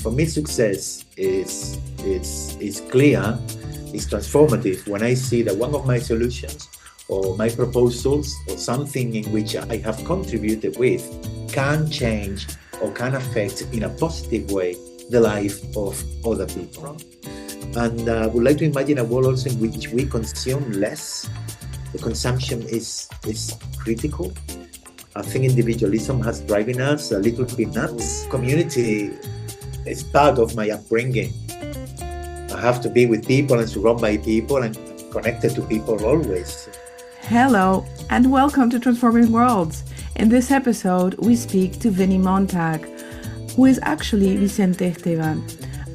For me, success is clear, is transformative when I see that one of my solutions or my proposals or something in which I have contributed with can change or can affect in a positive way the life of other people. And I would like to imagine a world also in which we consume less. The consumption is critical. I think individualism has driven us a little bit nuts. Community is part of my upbringing. I have to be with people and surrounded by people and connected to people always. Hello and welcome to Transforming Worlds. In this episode, we speak to Vinny Montag, who is actually Vicente Esteban,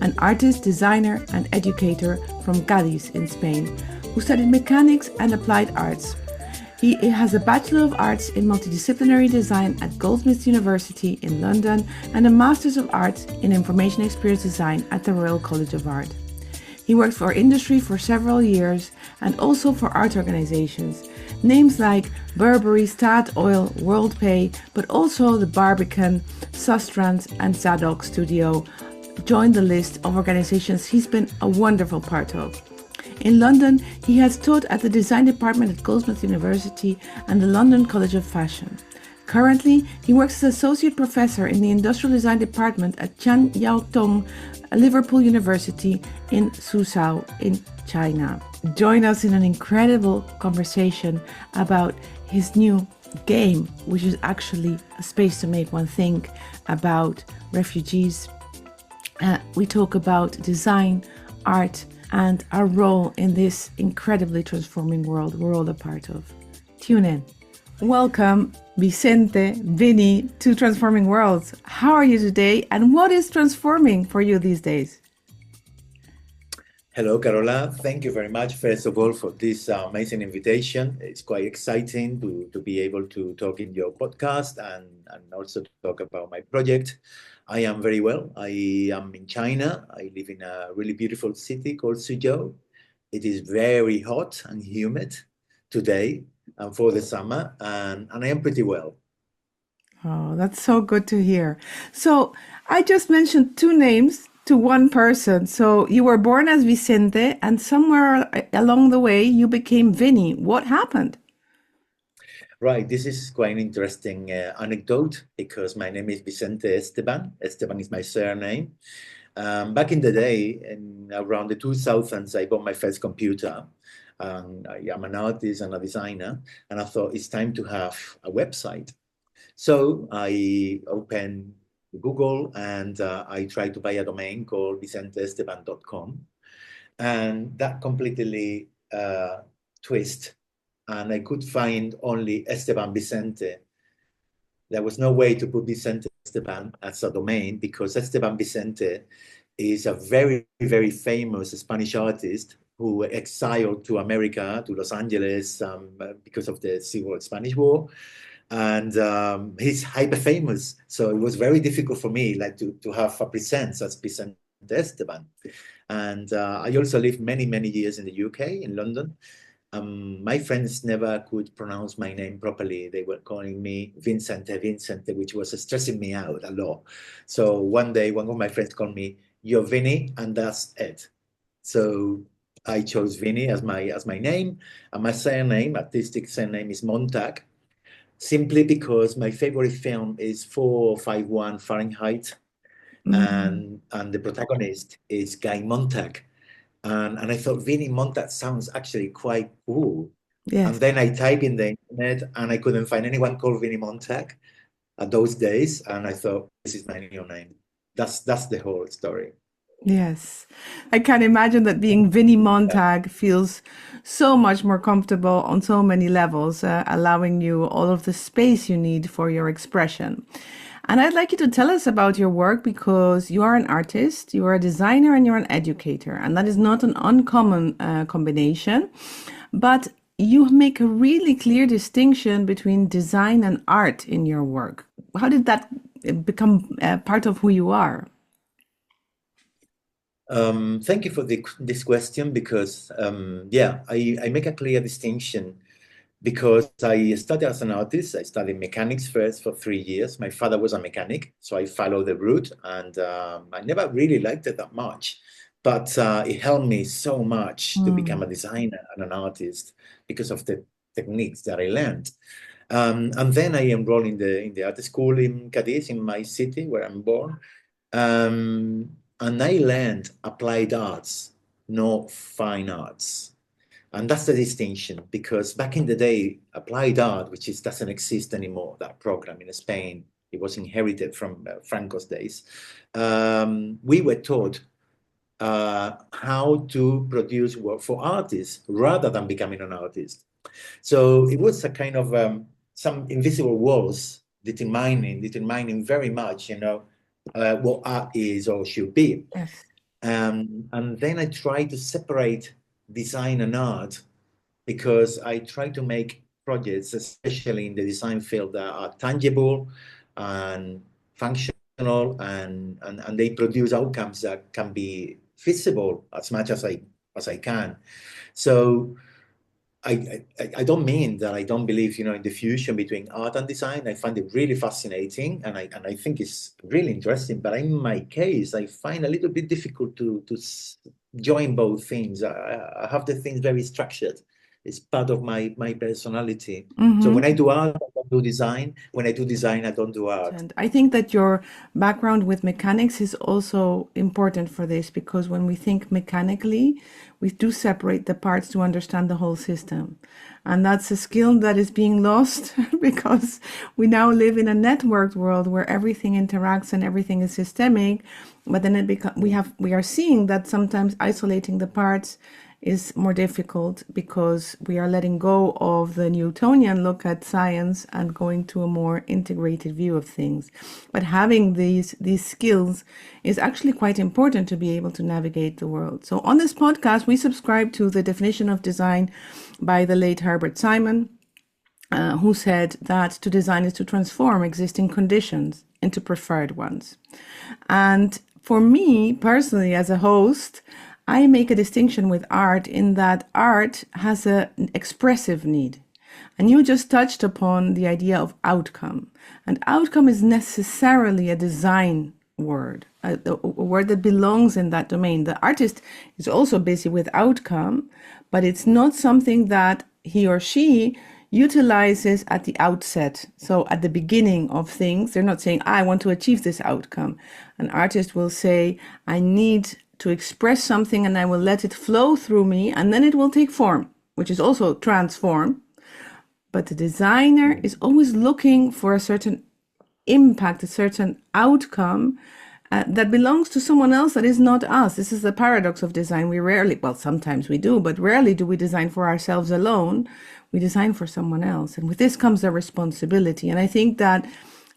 an artist, designer and educator from Cádiz in Spain, who studied mechanics and applied arts. He has a Bachelor of Arts in Multidisciplinary Design at Goldsmiths University in London and a Masters of Arts in Information Experience Design at the Royal College of Art. He worked for industry for several years and also for art organizations. Names like Burberry, Statoil, WorldPay, but also the Barbican, Sustrans and Zadok Studio joined the list of organizations he's been a wonderful part of. In London, he has taught at the design department at Goldsmiths University and the London College of Fashion. Currently, he works as associate professor in the industrial design department at Chan Yao Tong Liverpool University in Suzhou in China. Join us in an incredible conversation about his new game, which is actually a space to make one think about refugees. We talk about design, art, and our role in this incredibly transforming world we're all a part of. Tune in. Welcome, Vicente, Vinny, to Transforming Worlds. How are you today, and what is transforming for you these days? Hello, Carola. Thank you very much, first of all, for this amazing invitation. It's quite exciting to be able to talk in your podcast and also to talk about my project. I am very well. I am in China. I live in a really beautiful city called Suzhou. It is very hot and humid today and for the summer, and I am pretty well. Oh, that's so good to hear. So I just mentioned two names to one person. So you were born as Vicente, and somewhere along the way you became Vinny. What happened? Right, this is quite an interesting anecdote because my name is Vicente Esteban. Esteban is my surname. Back in the day, around the 2000s, I bought my first computer. I am an artist and a designer, and I thought it's time to have a website. So I opened Google and I tried to buy a domain called vicenteesteban.com, and that completely twist. And I could find only Esteban Vicente. There was no way to put Vicente Esteban as a domain because Esteban Vicente is a very, very famous Spanish artist who exiled to America, to Los Angeles, because of the Civil Spanish War. And he's hyper famous. So it was very difficult for me to have a presence as Vicente Esteban. And I also lived many, many years in the UK, in London. My friends never could pronounce my name properly. They were calling me Vincente, which was stressing me out a lot. So one day, one of my friends called me, "You're Vinny," and that's it. So I chose Vinny as my name, and my surname, artistic surname, is Montag, simply because my favorite film is 451 Fahrenheit, and the protagonist is Guy Montag. And I thought Vinny Montag sounds actually quite cool. Yes. And then I typed in the internet and I couldn't find anyone called Vinny Montag at those days. And I thought, this is my new name. That's the whole story. Yes. I can imagine that being Vinny Montag feels so much more comfortable on so many levels, allowing you all of the space you need for your expression. And I'd like you to tell us about your work because you are an artist, you are a designer, and you're an educator. And that is not an uncommon combination. But you make a really clear distinction between design and art in your work. How did that become part of who you are? Thank you for this question because, I make a clear distinction because I studied as an artist. I studied mechanics first for 3 years. My father was a mechanic, so I followed the route, and I never really liked it that much. But it helped me so much to become a designer and an artist because of the techniques that I learned. And then I enrolled in the art school in Cadiz, in my city where I'm born. And I learned applied arts, not fine arts. And that's the distinction, because back in the day, applied art, which doesn't exist anymore, that program in Spain, it was inherited from Franco's days. We were taught how to produce work for artists rather than becoming an artist. So it was a kind of some invisible walls determining very much, what art is or should be. Yes. And then I tried to separate design and art, because I try to make projects, especially in the design field, that are tangible and functional, and they produce outcomes that can be feasible as much as I can. So I don't mean that I don't believe, in the fusion between art and design. I find it really fascinating, and I think it's really interesting. But in my case, I find a little bit difficult to join both things. I have the things very structured. It's part of my personality. So when I do art, I don't do design. When I do design, I don't do art. And I think that your background with mechanics is also important for this, because when we think mechanically, we do separate the parts to understand the whole system. And that's a skill that is being lost because we now live in a networked world where everything interacts and everything is systemic. But then we are seeing that sometimes isolating the parts is more difficult, because we are letting go of the Newtonian look at science and going to a more integrated view of things. But having these skills is actually quite important to be able to navigate the world. So on this podcast, we subscribe to the definition of design by the late Herbert Simon, who said that to design is to transform existing conditions into preferred ones. And for me personally, as a host, I make a distinction with art in that art has an expressive need. And you just touched upon the idea of outcome. And outcome is necessarily a design word, a word that belongs in that domain. The artist is also busy with outcome, but it's not something that he or she utilizes at the outset. So at the beginning of things, they're not saying, I want to achieve this outcome. An artist will say, I need to express something and I will let it flow through me, and then it will take form, which is also transform. But the designer is always looking for a certain impact, a certain outcome that belongs to someone else that is not us. This is the paradox of design. We rarely, well, sometimes we do, but rarely do we design for ourselves alone. We design for someone else. And with this comes a responsibility. And I think that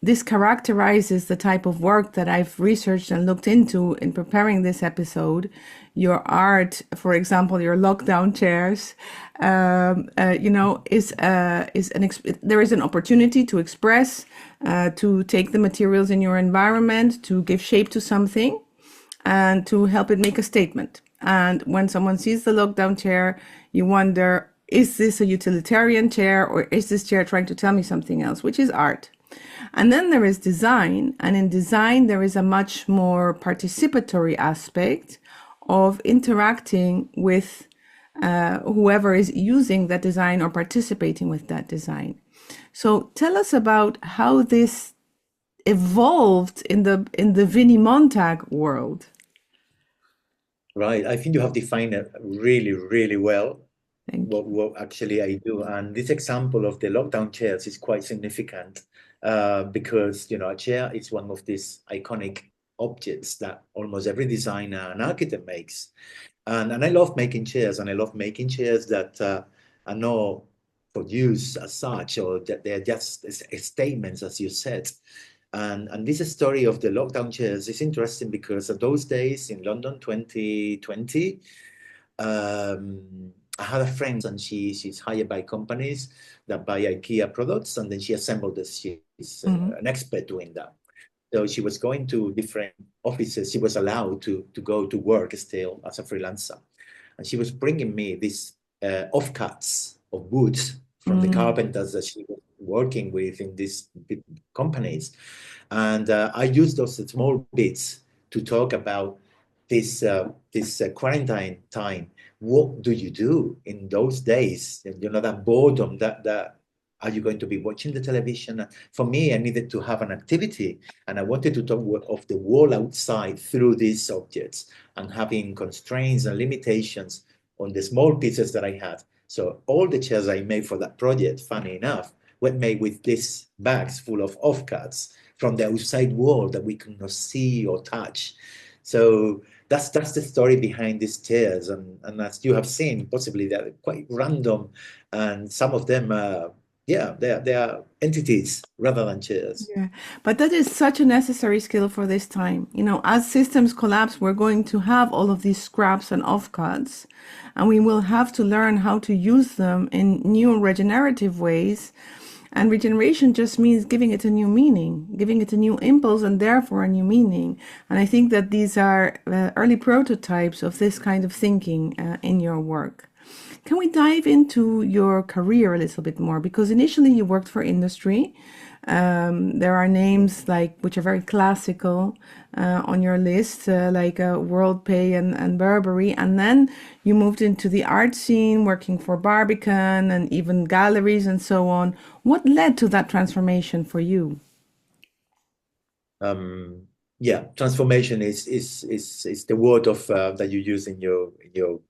this characterizes the type of work that I've researched and looked into in preparing this episode. Your art, for example, your lockdown chairs, there is an opportunity to express, to take the materials in your environment, to give shape to something, and to help it make a statement. And when someone sees the lockdown chair, you wonder, is this a utilitarian chair, or is this chair trying to tell me something else, which is art? And then there is design, and in design there is a much more participatory aspect of interacting with whoever is using that design or participating with that design. So tell us about how this evolved in the Vinny Montag world. Right, I think you have defined it really, really well. What actually I do, and this example of the lockdown chairs is quite significant. Because a chair is one of these iconic objects that almost every designer and architect makes, and I love making chairs, and I love making chairs that are not for use as such, or that they're just statements, as you said. And this story of the lockdown chairs is interesting because at those days in London, 2020, I had a friend, and she's hired by companies that buy IKEA products, and then she assembled this. She's an expert doing that. So she was going to different offices. She was allowed to go to work still as a freelancer. And she was bringing me these offcuts of wood from the carpenters that she was working with in these big companies. And I used those small bits to talk about this quarantine time. What do you do in those days? You know, that boredom, that are you going to be watching the television? For me, I needed to have an activity, and I wanted to talk of the world outside through these objects and having constraints and limitations on the small pieces that I had. So all the chairs I made for that project, funny enough, were made with these bags full of offcuts from the outside world that we could not see or touch. So that's the story behind these chairs, and as you have seen, possibly they're quite random, and some of them, yeah, they are entities rather than chairs. Yeah, but that is such a necessary skill for this time. You know, as systems collapse, we're going to have all of these scraps and offcuts, and we will have to learn how to use them in new regenerative ways. And regeneration just means giving it a new meaning, giving it a new impulse, and therefore a new meaning. And I think that these are early prototypes of this kind of thinking in your work. Can we dive into your career a little bit more? Because initially you worked for industry. There are names like which are very classical on your list, like WorldPay and Burberry, and then you moved into the art scene, working for Barbican and even galleries and so on. What led to that transformation for you? Yeah, transformation is the word of that you use in your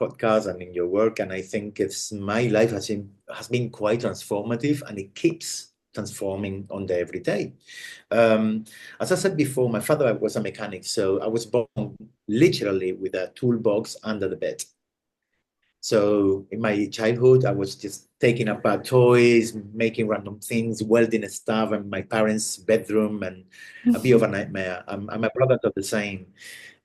podcast and in your work, and I think it's my life has been quite transformative, and it keeps transforming on the everyday. As I said before, my father was a mechanic, so I was born literally with a toolbox under the bed. So in my childhood, I was just taking apart toys, making random things, welding stuff in my parents' bedroom, and a bit of a nightmare. And my brother did the same.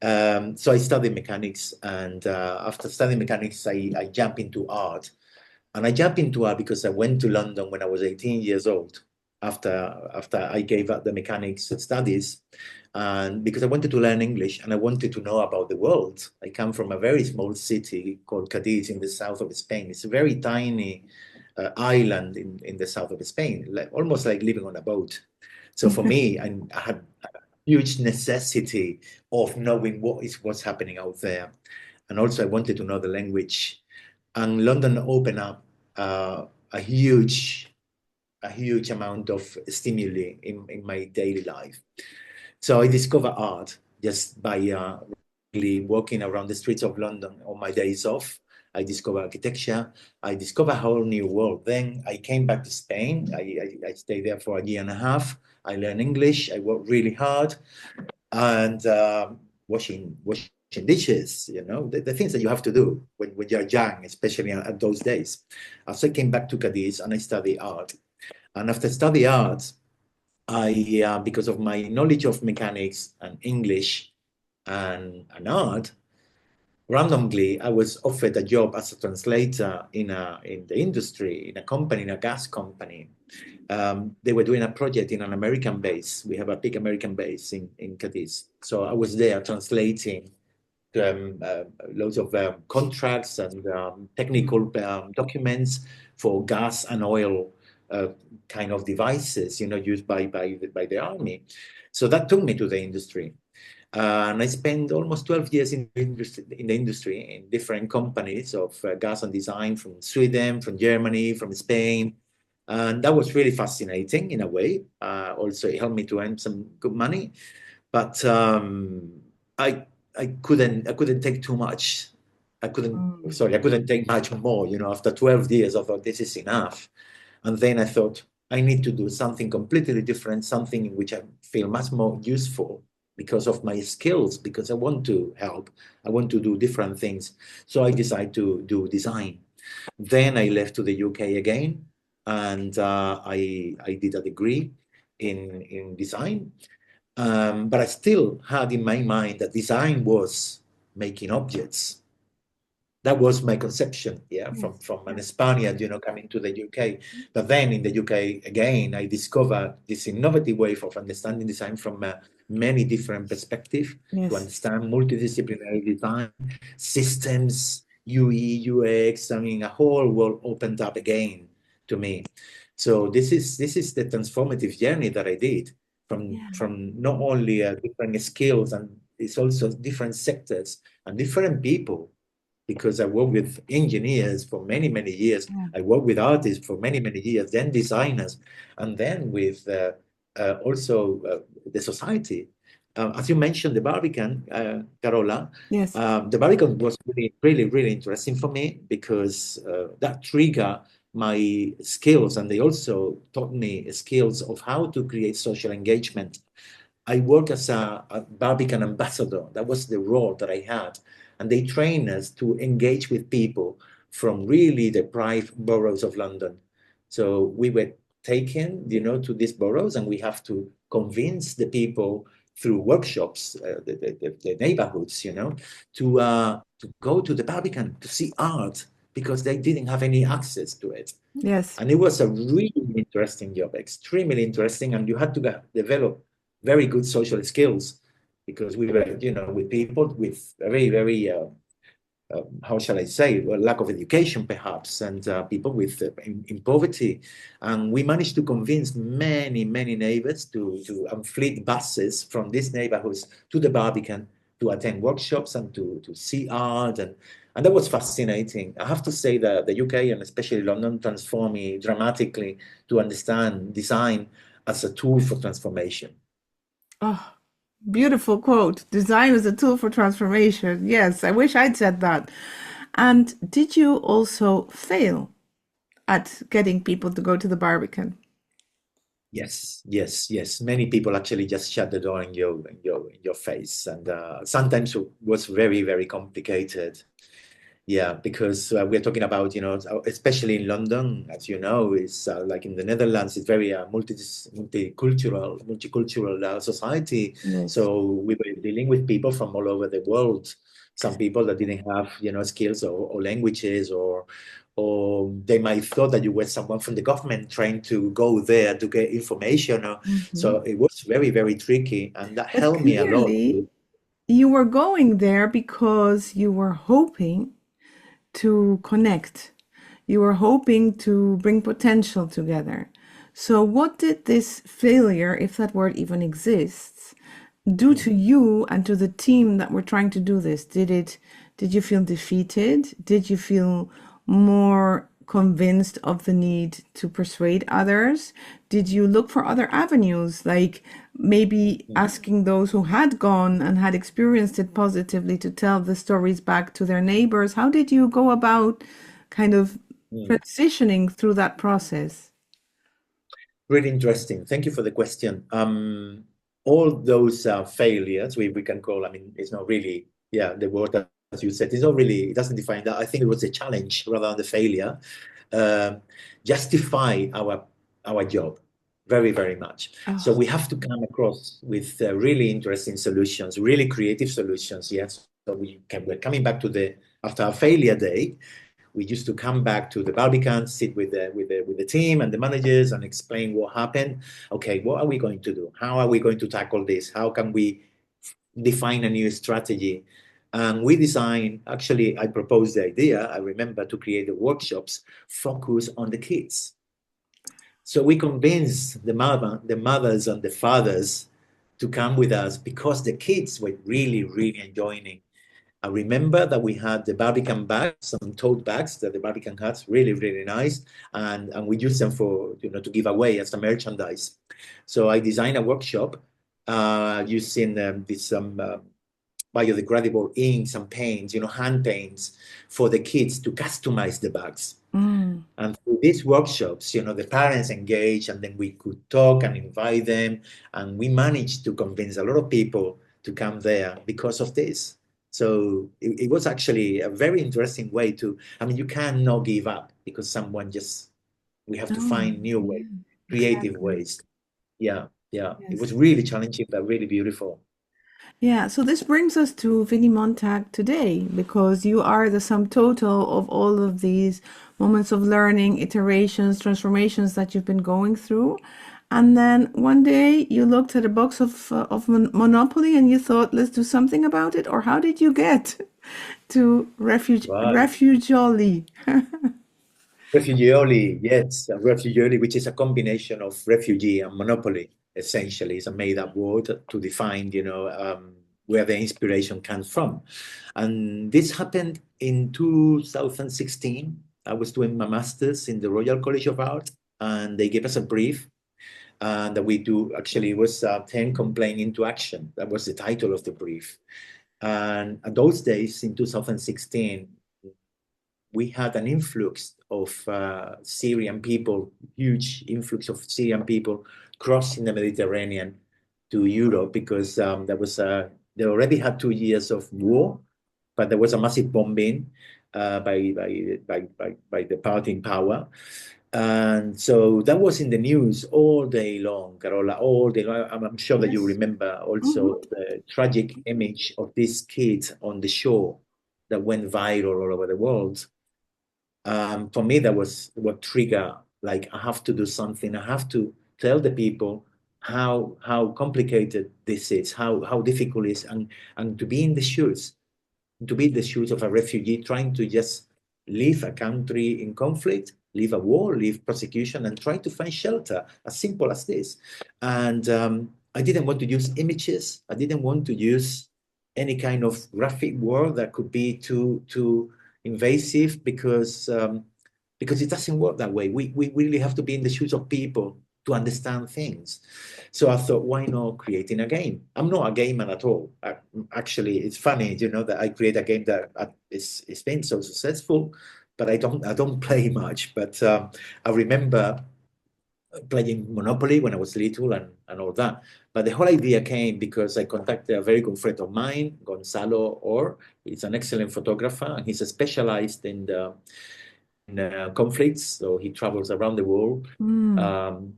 So I studied mechanics, and after studying mechanics, I jumped into art. And I jumped into art because I went to London when I was 18 years old, after I gave up the mechanics studies, and because I wanted to learn English and I wanted to know about the world. I come from a very small city called Cadiz in the south of Spain. It's a very tiny island in the south of Spain, almost like living on a boat. So for me, I had a huge necessity of knowing what's happening out there. And also I wanted to know the language. And London opened up a huge amount of stimuli in my daily life. So I discovered art just by really walking around the streets of London on my days off. I discovered architecture. I discovered a whole new world. Then I came back to Spain. I stayed there for a year and a half. I learned English. I worked really hard, and washing dishes, the things that you have to do when you're young, especially at those days. So I came back to Cadiz and I studied art. And after studying art, because of my knowledge of mechanics and English and art, randomly I was offered a job as a translator in the industry, in a company, in a gas company. They were doing a project in an American base. We have a big American base in Cadiz. So I was there translating loads of contracts and technical documents for gas and oil kind of devices, used by the army. So that took me to the industry. And I spent almost 12 years in the industry in different companies of gas and design from Sweden, from Germany, from Spain. And that was really fascinating in a way. Also, it helped me to earn some good money. But I couldn't take too much. I couldn't take much more. After 12 years, I thought this is enough. And then I thought I need to do something completely different, something in which I feel much more useful because of my skills, because I want to help. I want to do different things. So I decided to do design. Then I left to the UK again, and I did a degree in design. But I still had in my mind that design was making objects. That was my conception, Yes, from an yeah. Spaniard, coming to the UK. But then in the UK again, I discovered this innovative way of understanding design from many different perspectives to Yes. understand multidisciplinary design, systems, UE, UX. I mean, a whole world opened up again to me. So this is the transformative journey that I did Yeah. from not only different skills, and it's also different sectors and different people, because I worked with engineers for many, many years. Yeah. I worked with artists for many, many years, then designers, and then with also the society. As you mentioned, the Barbican, Carola, Yes. the Barbican was really, really, really interesting for me because that triggered my skills, and they also taught me skills of how to create social engagement. I work as a Barbican ambassador. That was the role that I had. And they train us to engage with people from really deprived boroughs of London. So we were taken, to these boroughs, and we have to convince the people through workshops, the neighborhoods, to go to the Barbican to see art because they didn't have any access to it. Yes. And it was a really interesting job, extremely interesting. And you had to develop very good social skills because we were, with people with very, very, how shall I say, well, lack of education, perhaps, and people with in poverty. And we managed to convince many, many neighbors to fleet buses from these neighborhoods to the Barbican to attend workshops and to see art. And that was fascinating. I have to say that the UK and especially London transformed me dramatically to understand design as a tool for transformation. Oh, beautiful quote. Design is a tool for transformation. Yes, I wish I'd said that. And did you also fail at getting people to go to the Barbican? Yes, yes, yes. Many people actually just shut the door in your face, and sometimes it was very, very complicated. Yeah, because we're talking about, especially in London, as you know, is like in the Netherlands, it's very multicultural society. Yes. So we were dealing with people from all over the world. Some people that didn't have, skills or languages, or they might thought that you were someone from the government trying to go there to get information. Mhm. So it was very, very tricky, and that But helped me a lot. clearly, you were going there because you were hoping to connect. You were hoping to bring potential together. So, what did this failure, if that word even exists, do to you and to the team that were trying to do this? Did you feel defeated? Did you feel more convinced of the need to persuade others? Did you look for other avenues, like maybe asking those who had gone and had experienced it positively to tell the stories back to their neighbors? How did you go about kind of Mm. transitioning through that process? Really interesting. Thank you for the question. All those failures, we can call, I mean, it's not really, yeah, the word that, as you said, it's not really, it doesn't define that. I think it was a challenge rather than the failure. Um, justify our job very, very much. So Oh, we have to come across with really interesting solutions, really creative solutions. Yes. So we're coming back to after our failure day, we used to come back to the Barbican, sit with the team and the managers and explain what happened. Okay, what are we going to do? How are we going to tackle this? How can we define a new strategy? And we designed, actually, I proposed the idea, I remember, to create the workshops focused on the kids. So we convinced the mothers and the fathers to come with us because the kids were really, really enjoying it. I remember that we had the Barbican bags, some tote bags that the Barbican has, really, really nice. And we use them for, to give away as a merchandise. So I designed a workshop using some biodegradable inks and paints, hand paints for the kids to customize the bags. mm. And through these workshops, the parents engage, and then we could talk and invite them. And we managed to convince a lot of people to come there because of this. So it was actually a very interesting way I mean, you cannot give up because we have to No, find new ways, yeah, creative exactly. ways. Yeah, yeah. It was Yes. really challenging, but really beautiful. Yeah, so this brings us to Vinny Montag today, because you are the sum total of all of these moments of learning, iterations, transformations that you've been going through. And then one day you looked at a box of Monopoly and you thought, let's do something about it. Or how did you get to Right. Refugeoly? Refugeoly, yes, Refugeoly, which is a combination of refugee and monopoly, essentially. It's a made-up word to define, where the inspiration comes from. And this happened in 2016. I was doing my master's in the Royal College of Art, and they gave us a brief that we do. Actually, it was 10 Complaint into Action. That was the title of the brief. And at those days, in 2016, we had an influx of Syrian people, huge influx of Syrian people crossing the Mediterranean to Europe because they already had 2 years of war, but there was a massive bombing by the party in power. And so that was in the news all day long, Carola, all day long. I'm sure that you Yes. remember Hmm. also the tragic image of this kid on the shore that went viral all over the world. For me, that was what triggered, like, I have to do something. I have to tell the people how complicated this is, how difficult it is, and to be in the shoes, to be in the shoes of a refugee trying to just leave a country in conflict, leave a war, leave persecution, and try to find shelter. As simple as this. And I didn't want to use images. I didn't want to use any kind of graphic word that could be too invasive because it doesn't work that way. We really have to be in the shoes of people to understand things. So I thought, why not creating a game? I'm not a gamer at all. Actually, it's funny, that I create a game that it's been so successful, but I don't play much. But I remember playing Monopoly when I was little and all that. But the whole idea came because I contacted a very good friend of mine, Gonzalo Orr. He's an excellent photographer, and he's specialized in conflicts. So he travels around the world, Mm.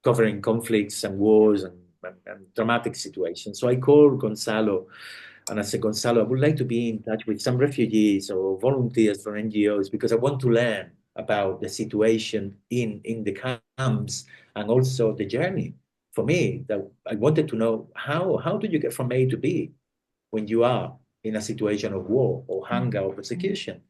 covering conflicts and wars and dramatic situations. So I called Gonzalo and I said, Gonzalo, I would like to be in touch with some refugees or volunteers from NGOs because I want to learn about the situation in the camps and also the journey. For me, that I wanted to know how do you get from A to B when you are in a situation of war or hunger or persecution?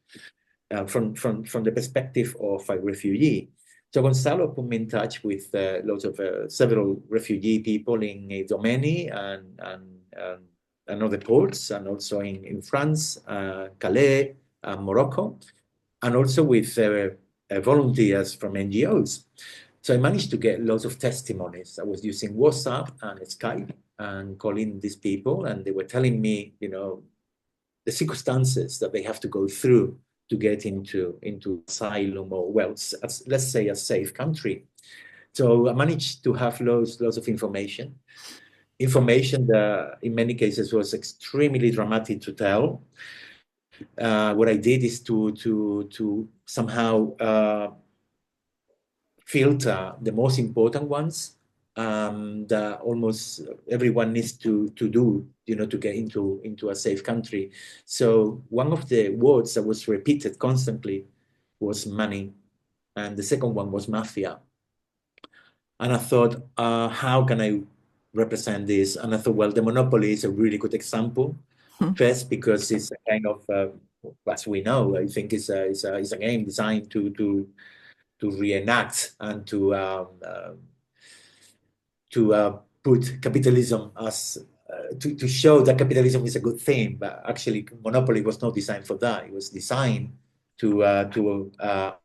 From the perspective of a refugee. So Gonzalo put me in touch with lots of several refugee people in Domeni and other ports, and also in France, Calais, and Morocco, and also with volunteers from NGOs. So I managed to get lots of testimonies. I was using WhatsApp and Skype and calling these people, and they were telling me, the circumstances that they have to go through to get into asylum or, well, let's say a safe country. So I managed to have lots of information that in many cases was extremely dramatic to tell. What I did is to somehow filter the most important ones that almost everyone needs to do, to get into a safe country. So one of the words that was repeated constantly was money, and the second one was mafia. And I thought, how can I represent this? And I thought, well, the Monopoly is a really good example. First, because it's a kind of, as we know, I think it's a game designed to reenact and to put capitalism as to show that capitalism is a good thing. But actually, Monopoly was not designed for that. It was designed to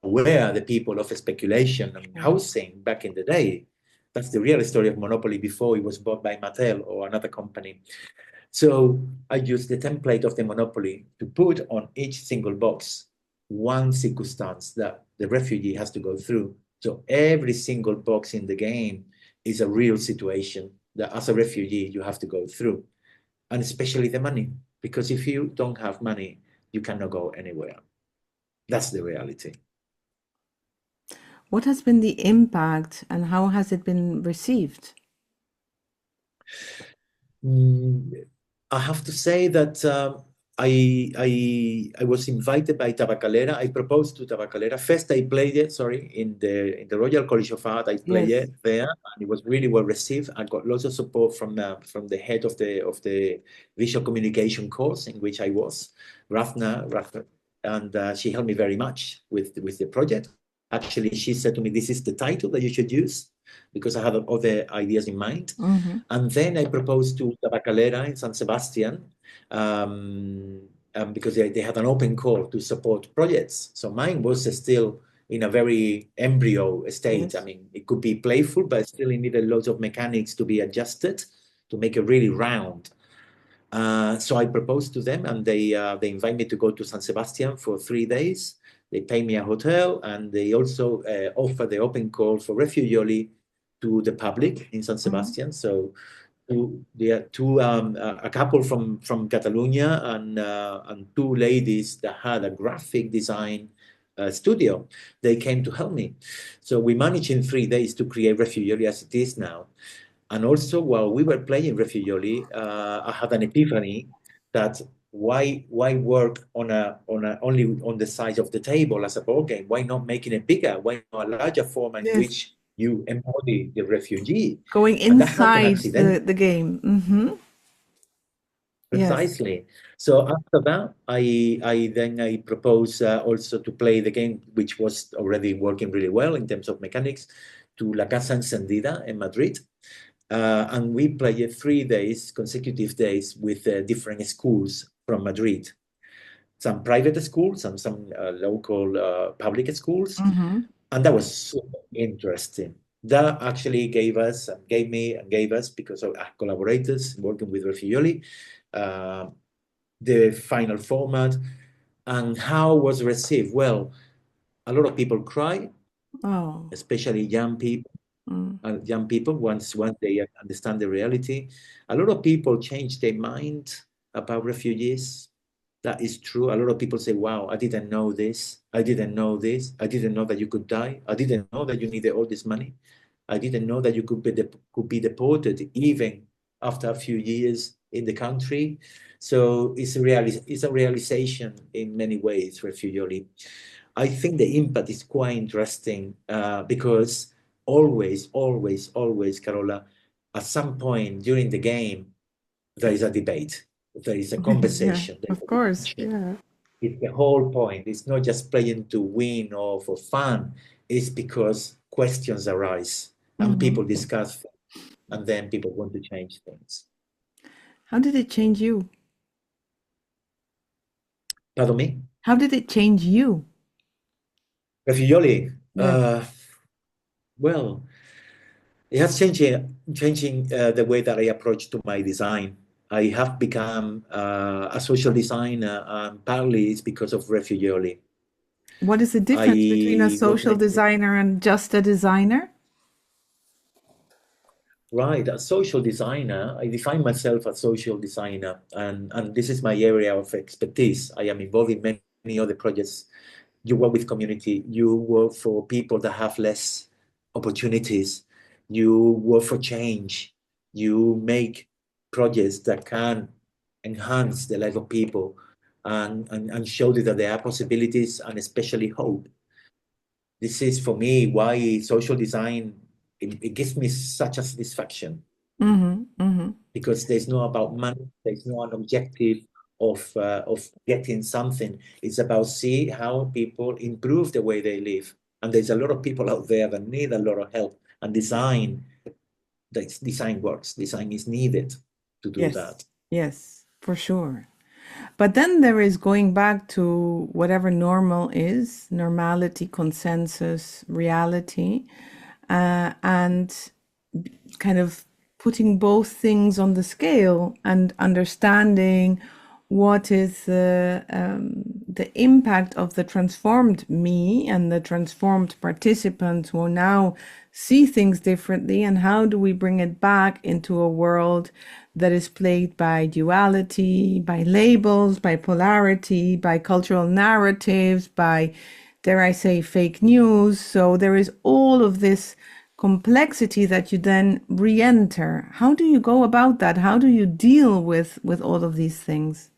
aware the people of speculation and housing back in the day. That's the real story of Monopoly before it was bought by Mattel or another company. So I used the template of the Monopoly to put on each single box one circumstance that the refugee has to go through. So every single box in the game is a real situation that as a refugee you have to go through, and especially the money, because if you don't have money, you cannot go anywhere. That's the reality. What has been the impact and how has it been received? I have to say that I was invited by Tabacalera. I proposed to Tabacalera. First, I played it, in the Royal College of Art. I played Yes. it there, and it was really well received. I got lots of support from the head of the visual communication course in which I was, Rafna. and she helped me very much with the project. Actually, she said to me, "This is the title that you should use," because I had other ideas in mind. Mm-hmm. And then I proposed to the Bacalera in San Sebastian, because they had an open call to support projects. So mine was still in a very embryo state. I Yes. mean, it could be playful, but still it needed loads of mechanics to be adjusted to make it really round. So I proposed to them, and they invite me to go to San Sebastian for 3 days. They pay me a hotel, and they also offer the open call for Refugeoly to the public in San Mm-hmm. Sebastian. So a couple from Catalonia, and two ladies that had a graphic design studio. They came to help me. So we managed in 3 days to create Refugeoly as it is now. And also, while we were playing Refugeoly, I had an epiphany that why work on only on the size of the table as a board game? Why not making it bigger? Why not a larger format in Yes. which you embody the refugee? Going And that happened inside accidentally. the game. Mm-hmm. Yes. Precisely. So after that, I proposed also to play the game, which was already working really well in terms of mechanics, to La Casa Encendida in Madrid. And we played 3 days, consecutive days, with different schools from Madrid. Some private schools, some local public schools, Mm-hmm. and that was super interesting. That actually gave us, because of our collaborators working with Refugeoly, uh, the final format. And how was received? Well, a lot of people cry, Oh. especially young people. Mm. Young people, once they understand the reality. A lot of people change their mind about refugees. That is true. A lot of people say, "Wow, I didn't know this. I didn't know this. I didn't know that you could die. I didn't know that you needed all this money. I didn't know that you could be deported even after a few years in the country." So it's a realization in many ways, Refugeoly. I think the impact is quite interesting, because always, Carola, at some point during the game, there is a debate, there is a Yeah, conversation, there is of a course. discussion. Yeah. It's the whole point. It's not just playing to win or for fun. It's because questions arise and Mm-hmm. people discuss, and then people want to change things. How did it change you? Pardon me? How did it change you? Refugioli. Yes. Well, it has changing the way that I approach to my design. I have become a social designer, and partly it's because of Refugeoly. What is the difference between a I was social designer and just a designer? Right, a social designer. I define myself as social designer, and this is my area of expertise. I am involved in many other projects. You work with community, you work for people that have less opportunities, you work for change, you make projects that can enhance the life of people, and show that there are possibilities and especially hope. This is for me why social design, it gives me such a satisfaction, Mm-hmm. Mm-hmm. because there's no about money, there's no an objective of getting something. It's about see how people improve the way they live. And there's a lot of people out there that need a lot of help. And design works. Design is needed to do Yes. that. Yes, for sure. But then there is going back to whatever normal is, normality, consensus, reality, and kind of putting both things on the scale and understanding what is the impact of the transformed me and the transformed participants who now see things differently, and how do we bring it back into a world that is plagued by duality, by labels, by polarity, by cultural narratives, by, dare I say, fake news. So there is all of this complexity that you then re-enter. How do you go about that? How do you deal with all of these things?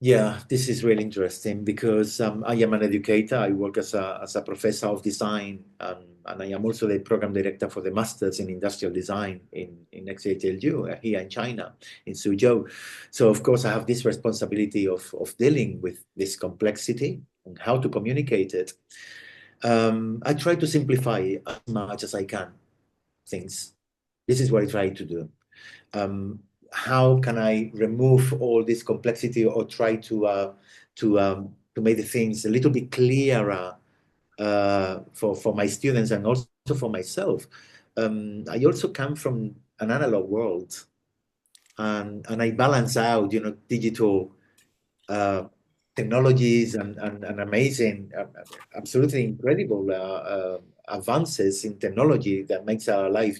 Yeah, this is really interesting because I am an educator. I work as a professor of design. and I am also the program director for the Masters in Industrial Design in XHLU here in China, in Suzhou. So of course I have this responsibility of dealing with this complexity and how to communicate it. I try to simplify as much as I can things. This is what I try to do. How can I remove all this complexity or try to make the things a little bit clearer for my students and also for myself? I also come from an analog world, and I balance out, digital technologies and amazing, absolutely incredible advances in technology that makes our life,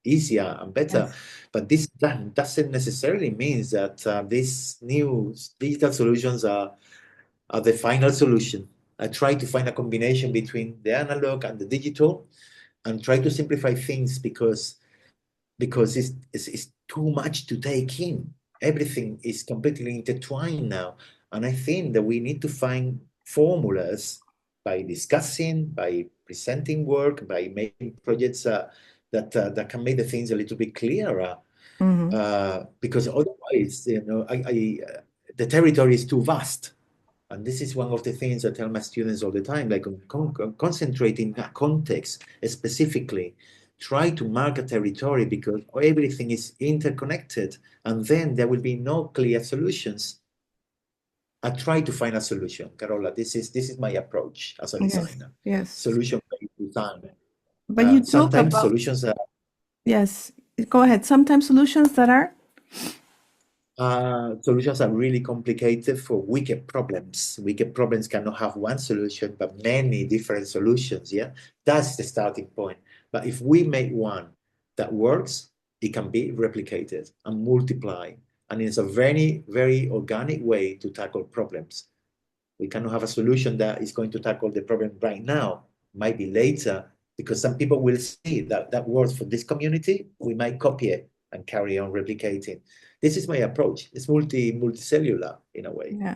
easier and better. Yes. But this doesn't necessarily mean that these new digital solutions are the final solution. I try to find a combination between the analog and the digital and try to simplify things because it's too much to take in. Everything is completely intertwined now. And I think that we need to find formulas by discussing, by presenting work, by making projects that can make the things a little bit clearer. Mm-hmm. Because otherwise, the territory is too vast. And this is one of the things I tell my students all the time, like concentrate in that context specifically. Try to mark a territory because everything is interconnected, and then there will be no clear solutions. I try to find a solution, Carola. This is my approach as a Yes. designer. Yes. Solution-based design. But you talk Sometimes about, solutions are yes, go ahead. Sometimes solutions that are, solutions are really complicated for wicked problems. Wicked problems cannot have one solution, but many different solutions. Yeah, that's the starting point. But if we make one that works, it can be replicated and multiplied. And it's a very, very organic way to tackle problems. We cannot have a solution that is going to tackle the problem right now. Might be later, because some people will see that that works for this community. We might copy it and carry on replicating. This is my approach. It's multicellular in a way. yeah,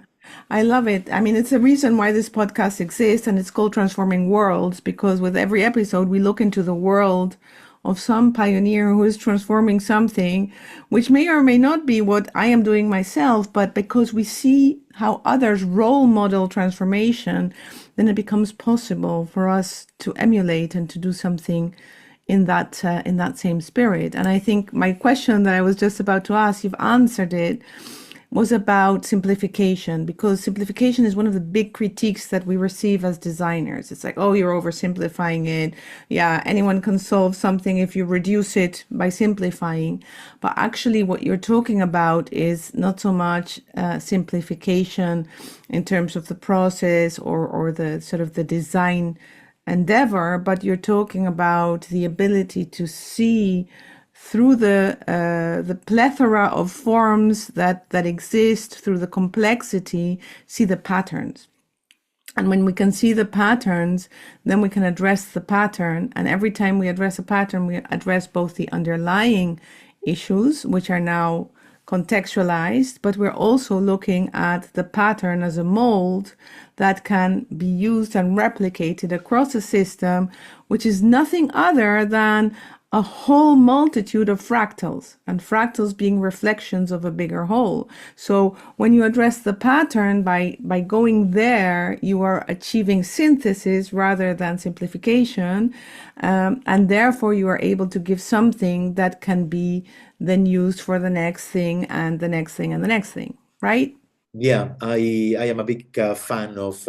I love it. I mean, it's a reason why this podcast exists and it's called Transforming Worlds, because with every episode, we look into the world of some pioneer who is transforming something, which may or may not be what I am doing myself, but because we see how others role model transformation, then it becomes possible for us to emulate and to do something in that same spirit. And I think my question that I was just about to ask, you've answered it, was about simplification, because simplification is one of the big critiques that we receive as designers. It's like, oh, you're oversimplifying it. Yeah, anyone can solve something if you reduce it by simplifying. But actually, what you're talking about is not so much simplification in terms of the process or the sort of the design endeavor, but you're talking about the ability to see through the plethora of forms that exist, through the complexity, see the patterns. And when we can see the patterns, then we can address the pattern. And every time we address a pattern, we address both the underlying issues, which are now contextualized, but we're also looking at the pattern as a mold that can be used and replicated across a system, which is nothing other than a whole multitude of fractals, and fractals being reflections of a bigger whole. So when you address the pattern by going there, you are achieving synthesis rather than simplification, and therefore you are able to give something that can be then used for the next thing and the next thing and the next thing, right? Yeah, I am a big fan of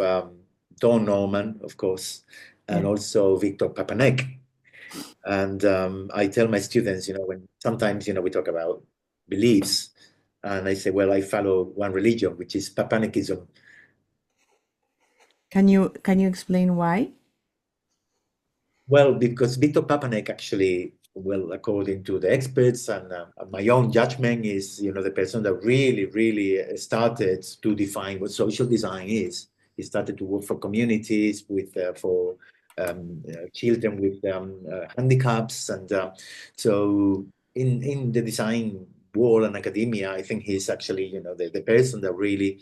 Don Norman, of course, and Yeah. also Victor Papanek. And I tell my students, when sometimes, we talk about beliefs, and I say, well, I follow one religion, which is Papanekism. Can you explain why? Well, because Victor Papanek actually, well, according to the experts and my own judgment, is the person that really, really started to define what social design is. He started to work for communities for children with handicaps, and so in the design world and academia, I think he's actually the person that really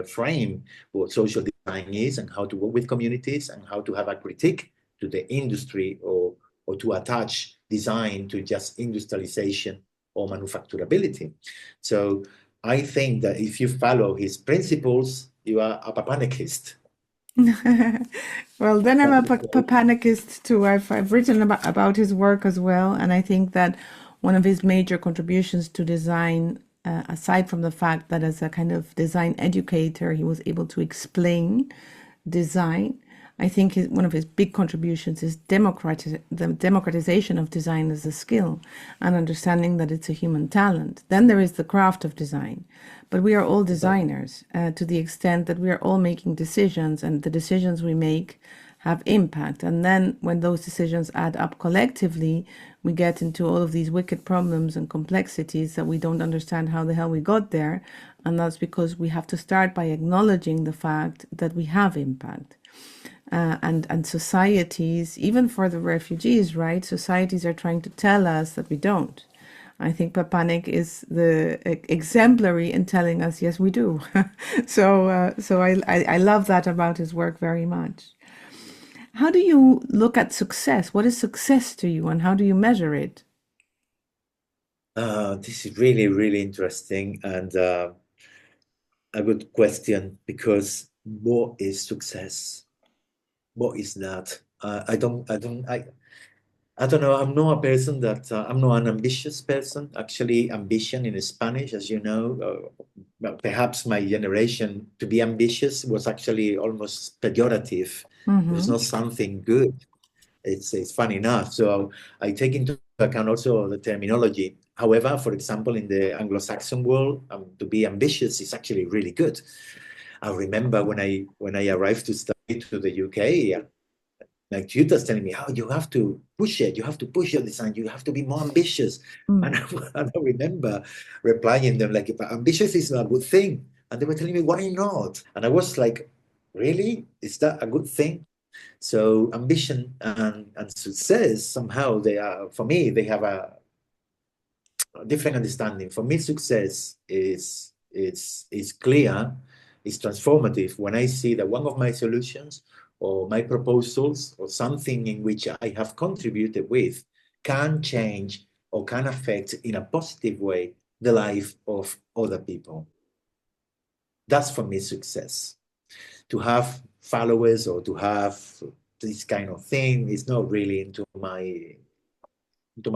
framed what social design is and how to work with communities and how to have a critique to the industry or to attach design to just industrialization or manufacturability. So I think that if you follow his principles, you are a Papanekist. Well, then I'm That's a the story. Papanekist too. I've written about his work as well, and I think that one of his major contributions to design, aside from the fact that as a kind of design educator, he was able to explain design. I think one of his big contributions is the democratization of design as a skill and understanding that it's a human talent. Then there is the craft of design. But we are all designers to the extent that we are all making decisions, and the decisions we make have impact. And then when those decisions add up collectively, we get into all of these wicked problems and complexities that we don't understand how the hell we got there. And that's because we have to start by acknowledging the fact that we have impact. And societies, even for the refugees, right? Societies are trying to tell us that we don't. I think Papanek is the exemplary in telling us, yes, we do. So I love that about his work very much. How do you look at success? What is success to you, and how do you measure it? This is really, really interesting and a good question because what is success? What is that? I don't know. I'm not a person that I'm not an ambitious person. Actually, ambition in Spanish, as you know, well, perhaps my generation to be ambitious was actually almost pejorative. It was Mm-hmm. not something good. It's fun enough. So I take into account also the terminology. However, for example, in the Anglo-Saxon world, to be ambitious is actually really good. I remember when I arrived to study to the UK, my tutors telling me, "Oh, you have to push it. You have to push your design. You have to be more ambitious." And Mm. I remember replying them like, "But ambitious is not a good thing." And they were telling me, "Why not?" And I was like, "Really? Is that a good thing?" So ambition and success somehow they are for me they have a different understanding. For me, success is clear, is transformative when I see that one of my solutions or my proposals or something in which I have contributed with can change or can affect in a positive way the life of other people. That's for me success. To have followers or to have this kind of thing is not really into my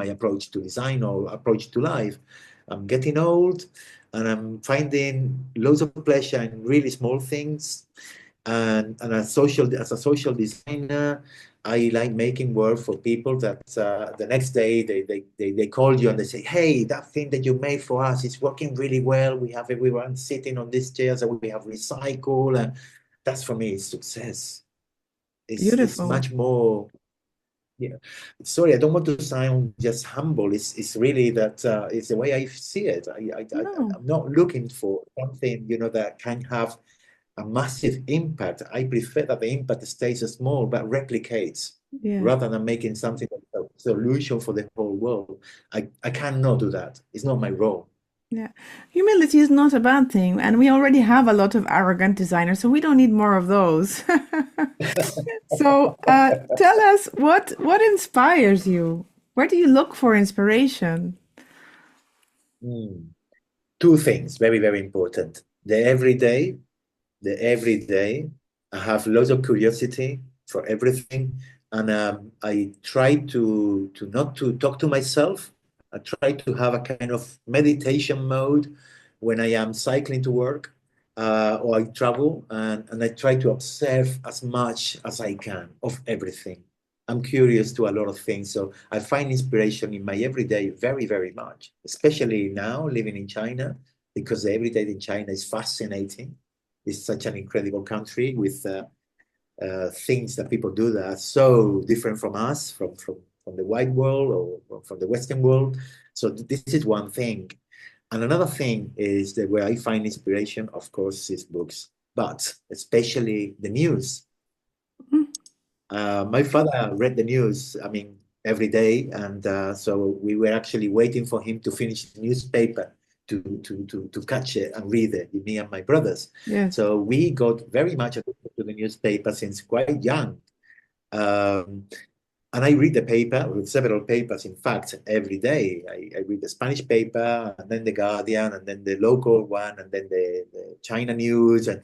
approach to design or approach to life. I'm getting old and I'm finding loads of pleasure in really small things. And as a social designer, I like making work for people that the next day they call you and they say, "Hey, that thing that you made for us is working really well. We have everyone sitting on these chairs and we have recycled." And that's for me success. It's Beautiful. much more. Yeah. Sorry, I don't want to sound just humble. It's really that it's the way I see it. No. I'm not looking for something, that can have a massive impact. I prefer that the impact stays small but replicates Yeah. rather than making something that's a solution for the whole world. I cannot do that. It's not my role. Yeah. Humility is not a bad thing, and we already have a lot of arrogant designers, so we don't need more of those. So, tell us what inspires you? Where do you look for inspiration? Hmm. Two things, very, very important. The everyday, I have lots of curiosity for everything, and I try to not to talk to myself. I try to have a kind of meditation mode when I am cycling to work or I travel, and I try to observe as much as I can of everything. I'm curious to a lot of things, so I find inspiration in my everyday very, very much, especially now living in China, because the everyday in China is fascinating. It's such an incredible country with things that people do that are so different from us, from the white world or from the Western world. So this is one thing. And another thing is that where I find inspiration, of course, is books, but especially the news. Mm. My father read the news, I mean, every day, and so we were actually waiting for him to finish the newspaper to catch it and read it, me and my brothers. Yes. So we got very much addicted to the newspaper since quite young. Um, and I read the paper, with several papers, in fact, every day. I read the Spanish paper, and then the Guardian, and then the local one, and then the China news. And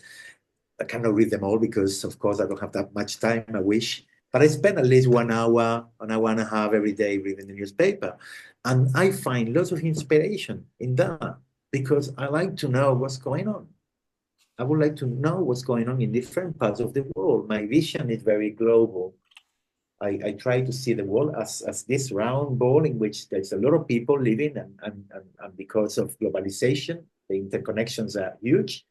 I cannot read them all because, of course, I don't have that much time, I wish. But I spend at least 1 hour, an hour and a half every day reading the newspaper. And I find lots of inspiration in that because I like to know what's going on. I would like to know what's going on in different parts of the world. My vision is very global. I try to see the world as this round ball in which there's a lot of people living, and because of globalization, the interconnections are huge.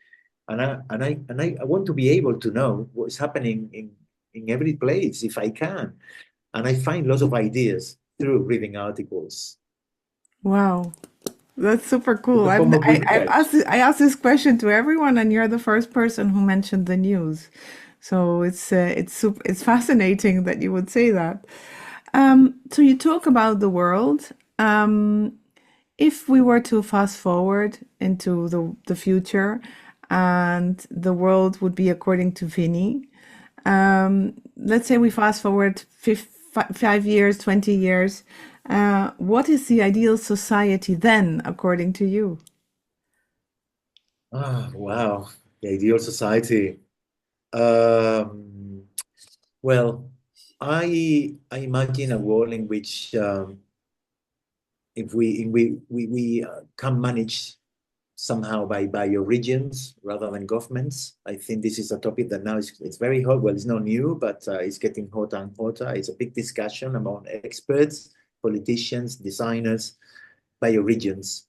And I want to be able to know what's happening in every place if I can. And I find lots of ideas through reading articles. Wow. That's super It's cool. a form of research. I asked this question to everyone, and you're the first person who mentioned the news. So it's fascinating that you would say that. So you talk about the world. If we were to fast forward into the future, and the world would be according to Vinny, let's say we fast forward 5 years, 20 years. What is the ideal society then, according to you? Ah, wow. The ideal society. Um, well, I imagine a world in which if we can manage somehow by your regions rather than governments. I think this is a topic that now is it's very hot. Well, it's not new, but it's getting hotter and hotter. It's a big discussion among experts, politicians, designers, by your regions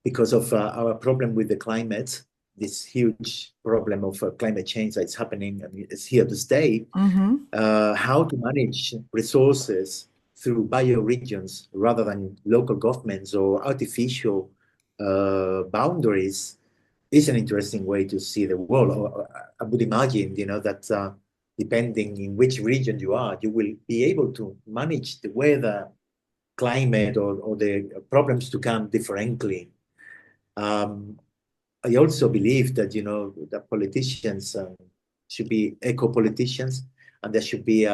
because of our problem with the climate. This huge problem of climate change that's happening and it's here to stay. Mm-hmm. How to manage resources through bioregions rather than local governments or artificial boundaries is an interesting way to see the world. Or I would imagine, that depending in which region you are, you will be able to manage the weather, climate, or the problems to come differently. Um, I also believe that that politicians should be eco-politicians, and there should be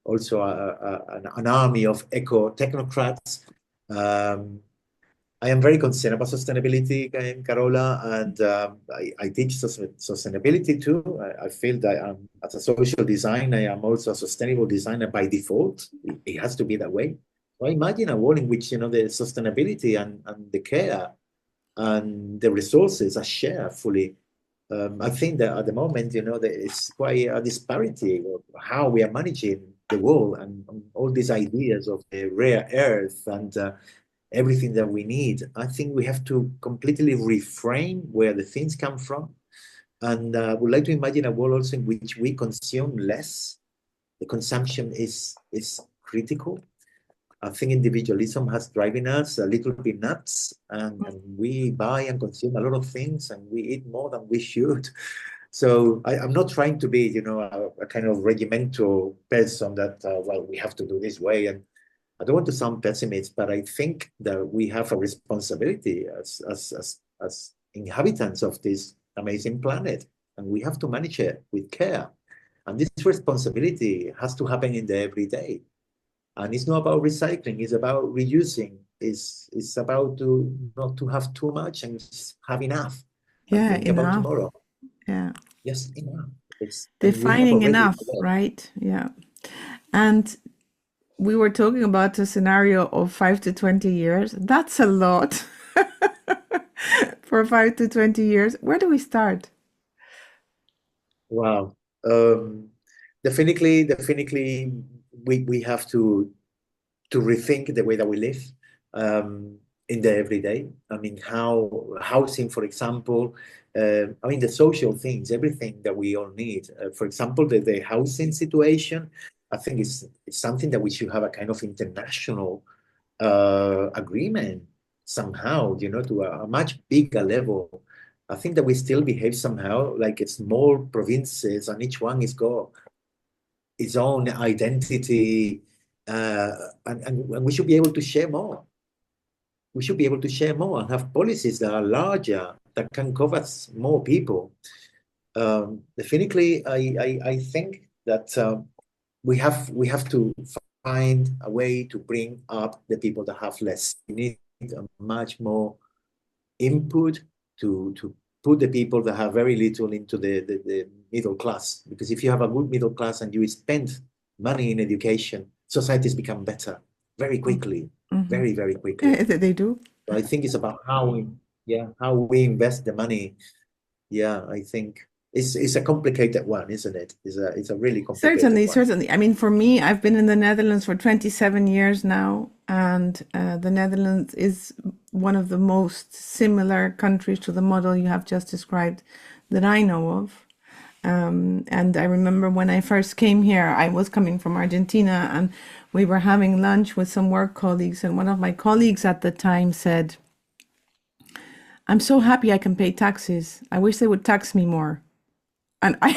also an army of eco-technocrats. Um, I am very concerned about sustainability, Carola, and I teach sustainability too. I feel that as a social designer, I am also a sustainable designer by default. It has to be that way. So I imagine a world in which the sustainability and the care and the resources are shared fully. I think that at the moment, there is quite a disparity of how we are managing the world and all these ideas of the rare earth and everything that we need. I think we have to completely reframe where the things come from. And I would like to imagine a world also in which we consume less. The consumption is critical. I think individualism has driven us a little bit nuts, and we buy and consume a lot of things, and we eat more than we should. So I'm not trying to be, a kind of regimental person that, well, we have to do this way. And I don't want to sound pessimist, but I think that we have a responsibility as inhabitants of this amazing planet, and we have to manage it with care. And this responsibility has to happen in the everyday. And it's not about recycling, it's about reusing. It's about to not to have too much and have enough and Yeah, think about enough. tomorrow. Yeah. Yes, enough. And we have Defining already enough, a lot. right? Yeah. And we were talking about a scenario of 5 to 20 years. That's a lot for 5 to 20 years. Where do we start? Wow. Um, definitely, we have to rethink the way that we live in the everyday. I mean, how housing, for example, I mean, the social things, everything that we all need. For example, the housing situation, I think it's something that we should have a kind of international agreement somehow, to a much bigger level. I think that we still behave somehow like it's small provinces and each one is got its own identity, and we should be able to share more. We should be able to share more and have policies that are larger, that can cover more people. Definitely, I think that. we have to find a way to bring up the people that have less. We need a much more input to put the people that have very little into the middle class. Because if you have a good middle class and you spend money in education, societies become better very quickly, Mm-hmm. very, very quickly. Yeah, they do. So I think it's about how we invest the money. Yeah, I think it's a complicated one, isn't it? It's a really complicated Certainly, one. certainly. I mean, for me, I've been in the Netherlands for 27 years now, and the Netherlands is one of the most similar countries to the model you have just described that I know of. And I remember when I first came here, I was coming from Argentina, and we were having lunch with some work colleagues, and one of my colleagues at the time said, "I'm so happy I can pay taxes. I wish they would tax me more." And I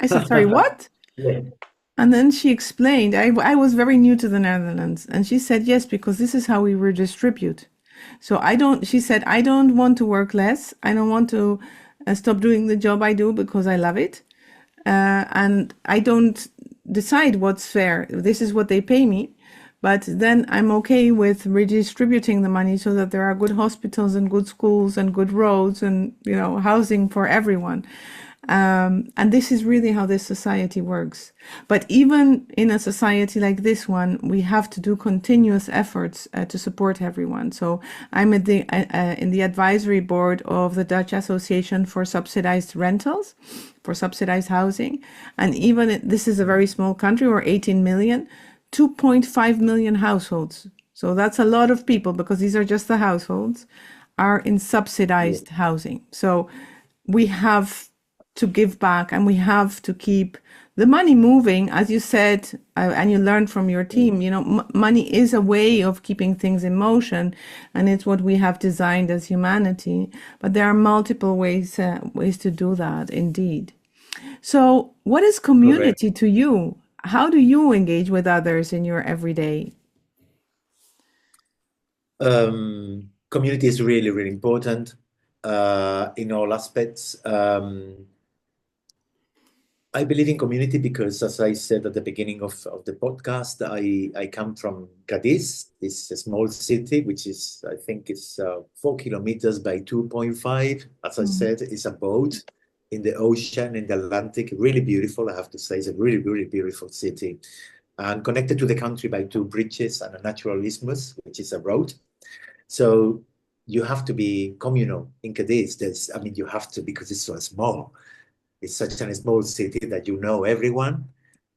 said, "Sorry, what?" Yeah, And then she explained, I was very new to the Netherlands. And she said, yes, because this is how we redistribute. So she said, I don't want to work less. I don't want to stop doing the job I do because I love it. And I don't decide what's fair. This is what they pay me. But then I'm okay with redistributing the money so that there are good hospitals and good schools and good roads and, housing for everyone. And this is really how this society works. But even in a society like this one, we have to do continuous efforts to support everyone. So I'm in the advisory board of the Dutch Association for Subsidized Rentals, for subsidized housing. And even this is a very small country, we're 18 million, 2.5 million households. So that's a lot of people, because these are just the households, are in yeah, subsidized housing. So we have to give back, and we have to keep the money moving, as you said, and you learned from your team. Money is a way of keeping things in motion, and it's what we have designed as humanity. But there are multiple ways to do that, indeed. So, what is correct. community to you? How do you engage with others in your everyday? Community is really, really important in all aspects. I believe in community because, as I said at the beginning of the podcast, I come from Cadiz. It's a small city, which is, I think it's 4 kilometers by 2.5. As I Mm. said, it's a boat in the ocean, in the Atlantic. Really beautiful, I have to say. It's a really, really beautiful city. And connected to the country by two bridges and a natural isthmus, which is a road. So you have to be communal in Cadiz. You have to, because it's so small. It's such a small city that you know everyone.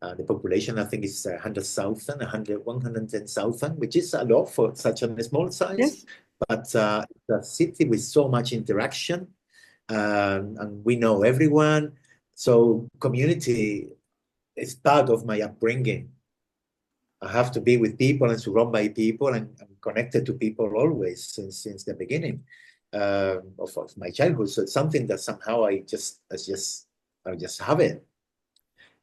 The population, I think, is 100,000, 110,000, which is a lot for such a small size. Yes. But it's a city with so much interaction, and we know everyone. So community is part of my upbringing. I have to be with people and surrounded by people and connected to people always since the beginning of my childhood. So it's something that somehow I just have it.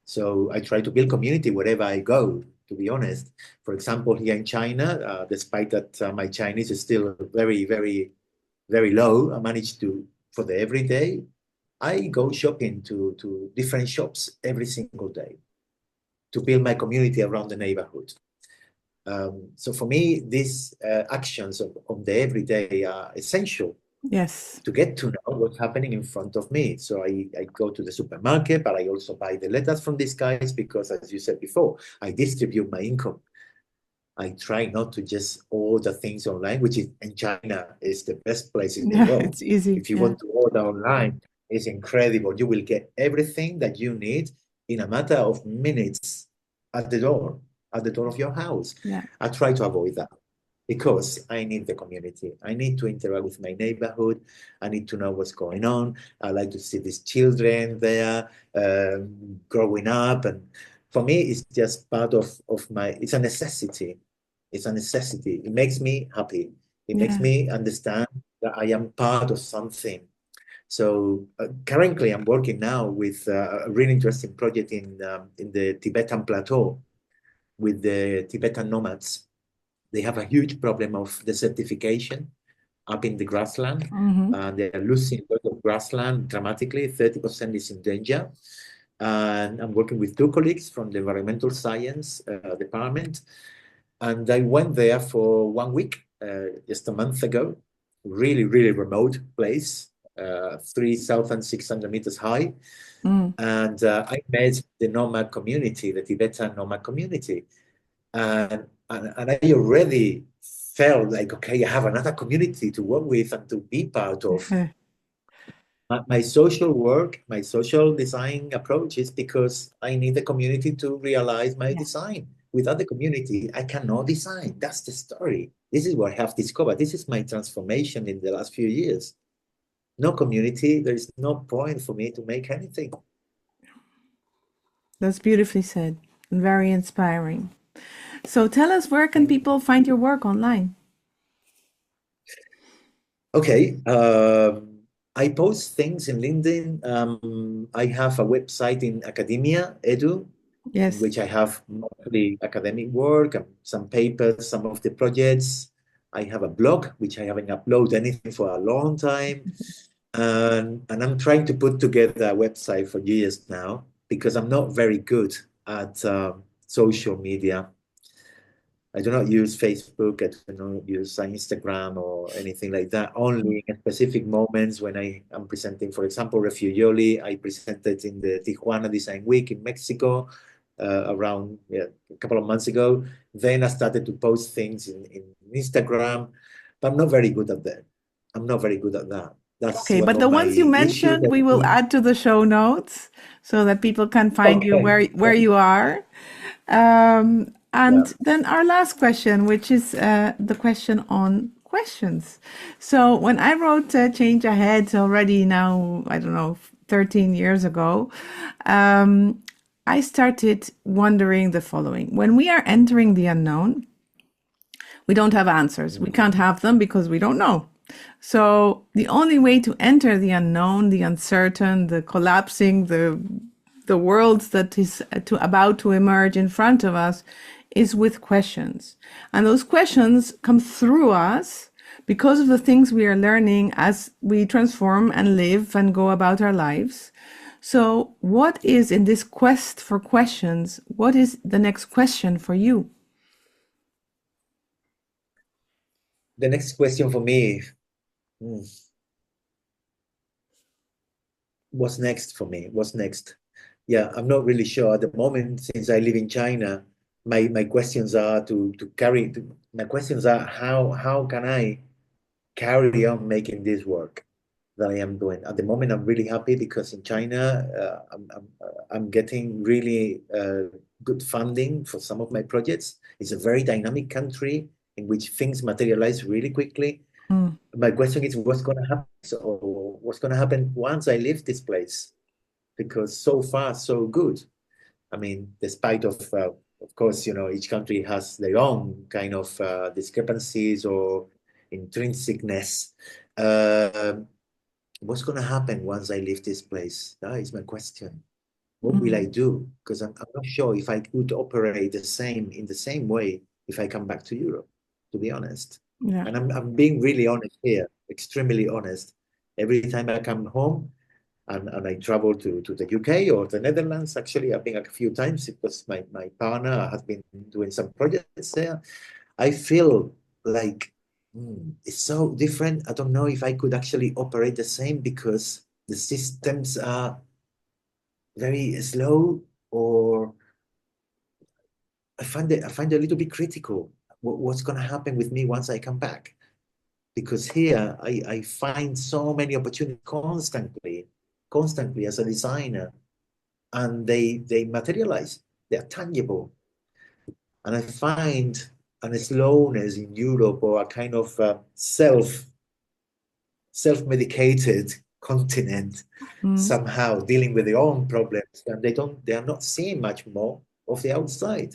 So I try to build community wherever I go, to be honest. For example, here in China, despite that my Chinese is still very, very, very low, I managed to, for the everyday, I go shopping to different shops every single day to build my community around the neighborhood. So for me, these actions of the everyday are essential Yes. to get to know what's happening in front of me. So I go to the supermarket, but I also buy the letters from these guys because, as you said before, I distribute my income. I try not to just order things online, which is in China is the best place in the Yeah, world. it's easy. If you Yeah. want to order online, it's incredible. You will get everything that you need in a matter of minutes at the door, at the door of your house. Yeah. I try to avoid that because I need the community. I need to interact with my neighborhood. I need to know what's going on. I like to see these children there growing up. And for me, it's just part of it's a necessity. It's a necessity. It makes me happy. It makes Yeah. me understand that I am part of something. So currently, I'm working now with a really interesting project in the Tibetan plateau with the Tibetan nomads. They have a huge problem of desertification up in the grassland. Hmm. They are losing a lot of grassland dramatically. 30% is in danger. and I'm working with two colleagues from the environmental science department. And I went there for 1 week, just a month ago. Really, really remote place, 3,600 meters high. Mm. And I met the nomad community, the Tibetan nomad community. And I already felt like, okay, I have another community to work with and to be part of. My social work, my social design approach is because I need the community to realize my design. Without the community, I cannot design. That's the story. This is what I have discovered. This is my transformation in the last few years. No community, there is no point for me to make anything. That's beautifully said and very inspiring. So tell us, where can people find your work online? Okay. I post things in LinkedIn. I have a website in academia, Edu, Yes. in which I have mostly academic work and some papers, some of the projects. I have a blog, which I haven't uploaded anything for a long time. And I'm trying to put together a website for years now because I'm not very good at social media. I do not use Facebook. I do not use Instagram or anything like that. Only in specific moments when I am presenting, for example, Refugeoly. I presented in the Tijuana Design Week in Mexico around a couple of months ago. Then I started to post things in Instagram, but I'm not very good at that. I'm not very good at that. That's Okay, one but of the my ones you issues. mentioned, we will add to the show notes so that people can find you where you are. And then our last question, which is the question on questions. So when I wrote Change Ahead already now, I don't know, 13 years ago, I started wondering the following. When we are entering the unknown, we don't have answers. We can't have them because we don't know. So the only way to enter the unknown, the uncertain, the collapsing, the world that is about to emerge in front of us is with questions. And those questions come through us because of the things we are learning as we transform and live and go about our lives. So what is, in this quest for questions, what is the next question for you? The next question for me, what's next for me? What's next? Yeah, I'm not really sure at the moment. Since I live in China, my questions are my questions are how can I carry on making this work that I am doing. At the moment, I'm really happy because in China, I'm getting really good funding for some of my projects. It's a very dynamic country in which things materialize really quickly. My question is, what's going to happen? So, what's going to happen once I leave this place? Because so far, so good. I mean, despite of course, each country has their own kind of discrepancies or intrinsicness. What's going to happen once I leave this place? That is my question. What will I do? Because I'm not sure if I could operate in the same way if I come back to Europe, to be honest. Yeah. And I'm being really honest here, extremely honest. Every time I come home and I travel to the UK or the Netherlands, actually, I've been a few times because my partner has been doing some projects there. I feel like it's so different. I don't know if I could actually operate the same because the systems are very slow, or I find it a little bit critical. What's going to happen with me once I come back? Because here I find so many opportunities constantly as a designer, and they materialize. They're tangible, and I find a slowness in Europe, or a kind of self-medicated continent somehow dealing with their own problems, and they are not seeing much more of the outside.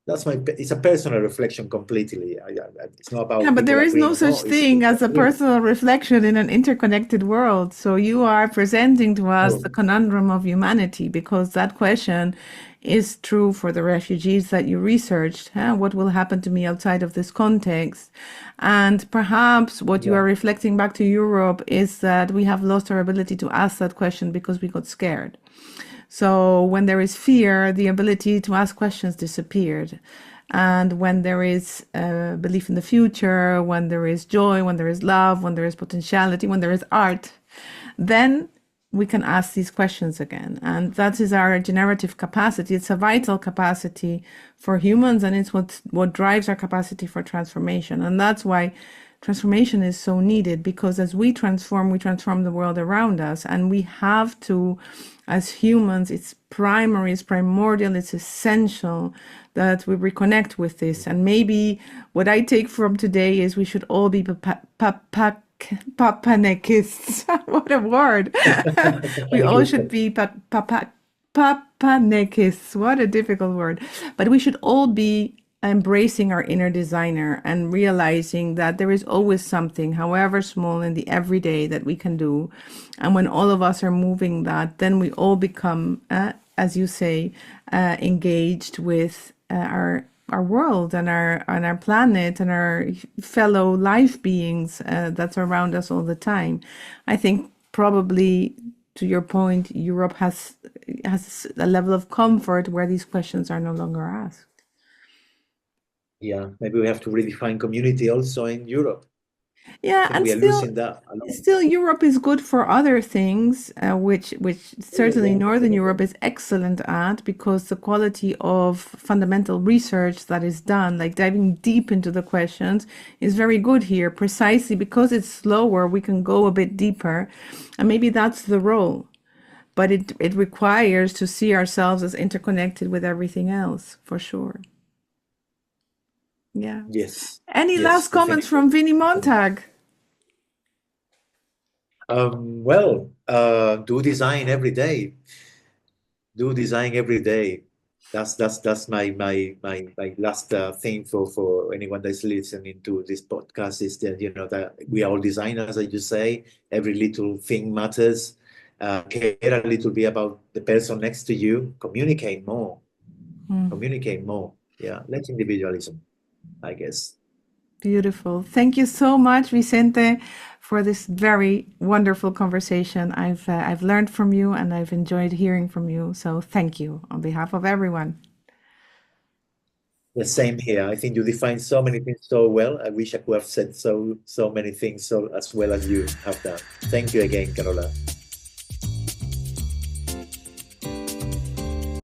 It's a personal reflection completely. It's not about Yeah, but people there is agreeing no or such not. thing as a personal reflection in an interconnected world. So you are presenting to us the conundrum of humanity, because that question is true for the refugees that you researched. What will happen to me outside of this context? And perhaps what you are reflecting back to Europe is that we have lost our ability to ask that question because we got scared. So when there is fear, the ability to ask questions disappeared. And when there is belief in the future, when there is joy, when there is love, when there is potentiality, when there is art, then we can ask these questions again. And that is our generative capacity. It's a vital capacity for humans, and it's what drives our capacity for transformation. And that's why transformation is so needed, because as we transform the world around us. And we have to, as humans, it's primary, it's primordial, it's essential that we reconnect with this. And maybe what I take from today is we should all be Papanikists. What a word. We all should be Papanikists. What a difficult word. But we should all be embracing our inner designer and realizing that there is always something, however small, in the everyday that we can do. And when all of us are moving that, then we all become, as you say, engaged with our world and our planet and our fellow life beings that's around us all the time. I think probably, to your point, Europe has a level of comfort where these questions are no longer asked. Yeah, maybe we have to redefine community also in Europe. Yeah, I think and we are losing that a lot. still Europe is good for other things, which certainly Northern Europe is excellent at, because the quality of fundamental research that is done, like diving deep into the questions, is very good here. Precisely because it's slower, we can go a bit deeper, and maybe that's the role. But it requires to see ourselves as interconnected with everything else, for sure. Yeah. Yes. Any Yes, last comments from Vinny Montag? Do design every day. Do design every day. That's my last thing for anyone that's listening to this podcast, is that that we are all designers, as you say. Every little thing matters. Care a little bit about the person next to you. Communicate more. Communicate more. Yeah, less individualism, I guess. Beautiful. Thank you so much, Vicente, for this very wonderful conversation. I've learned from you and I've enjoyed hearing from you. So thank you on behalf of everyone. The same here. I think you define so many things so well. I wish I could have said so many things so as well as you have done. Thank you again, Carola.